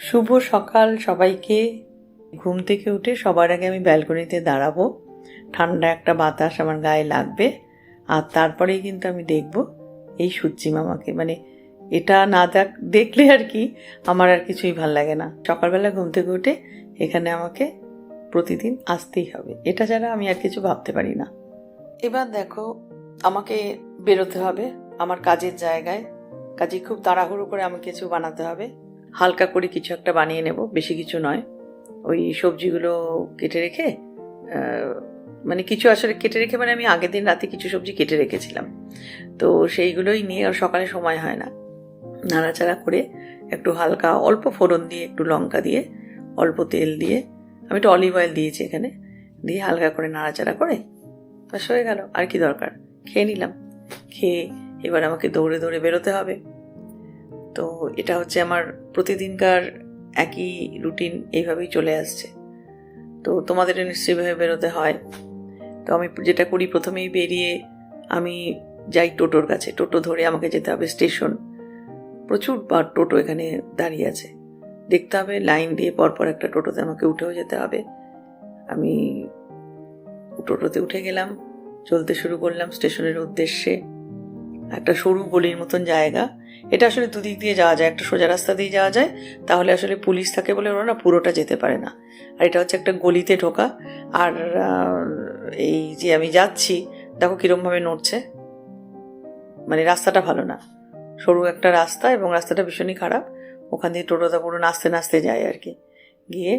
শুভ সকাল সবাইকে। ঘুম থেকে উঠে সবার আগে আমি ব্যালকনিতে দাঁড়াবো, ঠান্ডা একটা বাতাস আমার গায়ে লাগবে, আর তারপরেই কিন্তু আমি দেখব এই সূর্যি মামাকে। মানে এটা না দেখলে আর কি আমার আর কিছুই ভাল লাগে না। সকালবেলা ঘুম থেকে উঠে এখানে আমাকে প্রতিদিন আসতেই হবে, এটা ছাড়া আমি আর কিছু ভাবতে পারি না। এবার দেখো, আমাকে বেরোতে হবে আমার কাজের জায়গায়। কাজে খুব তাড়াহুড়ো করে আমাকে কিছু বানাতে হবে, হালকা করে কিছু একটা বানিয়ে নেব, বেশি কিছু নয়। ওই সবজিগুলো কেটে রেখে, মানে কিছু আসলে কেটে রেখে, মানে আমি আগের দিন রাতে কিছু সবজি কেটে রেখেছিলাম, তো সেইগুলোই নিয়ে আর সকালে সময় হয় না। নাড়াচাড়া করে একটু হালকা অল্প ফোড়ন দিয়ে, একটু লঙ্কা দিয়ে, অল্প তেল দিয়ে, আমি একটু অলিভ অয়েল দিয়েছি এখানে, দিয়ে হালকা করে নাড়াচাড়া করে বাস হয়ে গেল। আর কি দরকার, খেয়ে নিলাম। খেয়ে এবার আমাকে দৌড়ে দৌড়ে বেরোতে হবে। তো এটা হচ্ছে আমার প্রতিদিনকার একই রুটিন, এইভাবেই চলে আসছে। তো তোমাদের নিশ্চয়ইভাবে বেরোতে হয়। তো আমি যেটা করি, প্রথমেই বেরিয়ে আমি যাই টোটোর কাছে, টোটো ধরে আমাকে যেতে হবে স্টেশন। প্রচুর টোটো এখানে দাঁড়িয়ে আছে, দেখতে হবে লাইন দিয়ে পরপর একটা টোটোতে আমাকে উঠেও যেতে হবে। আমি টোটোতে উঠে গেলাম, চলতে শুরু করলাম স্টেশনের উদ্দেশ্যে। একটা সরু গলির মতন জায়গা, এটা আসলে দুদিক দিয়ে যাওয়া যায়, একটা সোজা রাস্তা দিয়ে যাওয়া যায়, তাহলে আসলে পুলিশ থাকে বলে ওরা না পুরোটা যেতে পারে না। আর এটা হচ্ছে একটা গলিতে ঢোকা। আর এই যে আমি যাচ্ছি, দেখো কিরমভাবে নড়ছে, মানে রাস্তাটা ভালো না, সরু একটা রাস্তা, এবং রাস্তাটা ভীষণই খারাপ। ওখান দিয়ে টোটোটা পুরো নাচতে নাচতে যায় আর কি। গিয়ে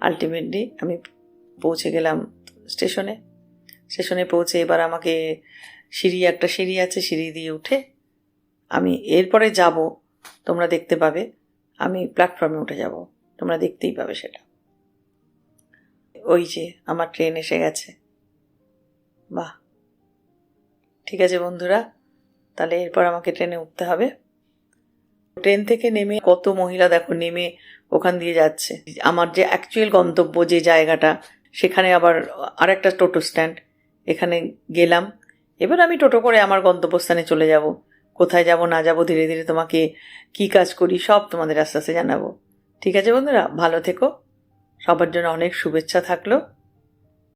আলটিমেটলি আমি পৌঁছে গেলাম স্টেশনে। স্টেশনে পৌঁছে এবার আমাকে একটা সিঁড়ি আছে, সিঁড়ি দিয়ে উঠে আমি এরপরে যাব, তোমরা দেখতে পাবে, আমি প্ল্যাটফর্মে উঠে যাব, তোমরা দেখতেই পাবে সেটা। ওই যে আমার ট্রেন এসে গেছে। বাহ, ঠিক আছে বন্ধুরা, তাহলে এরপর আমাকে ট্রেনে উঠতে হবে। ট্রেন থেকে নেমে কত মহিলা দেখো নেমে ওখান দিয়ে যাচ্ছে। আমার যে অ্যাকচুয়াল গন্তব্য যে জায়গাটা, সেখানে আবার আরেকটা টোটো স্ট্যান্ড, এখানে গেলাম। এবার আমি টোটো করে আমার গন্তব্যস্থানে চলে যাব। কোথায় যাব না যাব ধীরে ধীরে তোমাকে কি কাজ করি সব তোমাদের আস্তে আস্তে জানাবো। ঠিক আছে বন্ধুরা, ভালো থেকো, সবার জন্য অনেক শুভেচ্ছা থাকলো।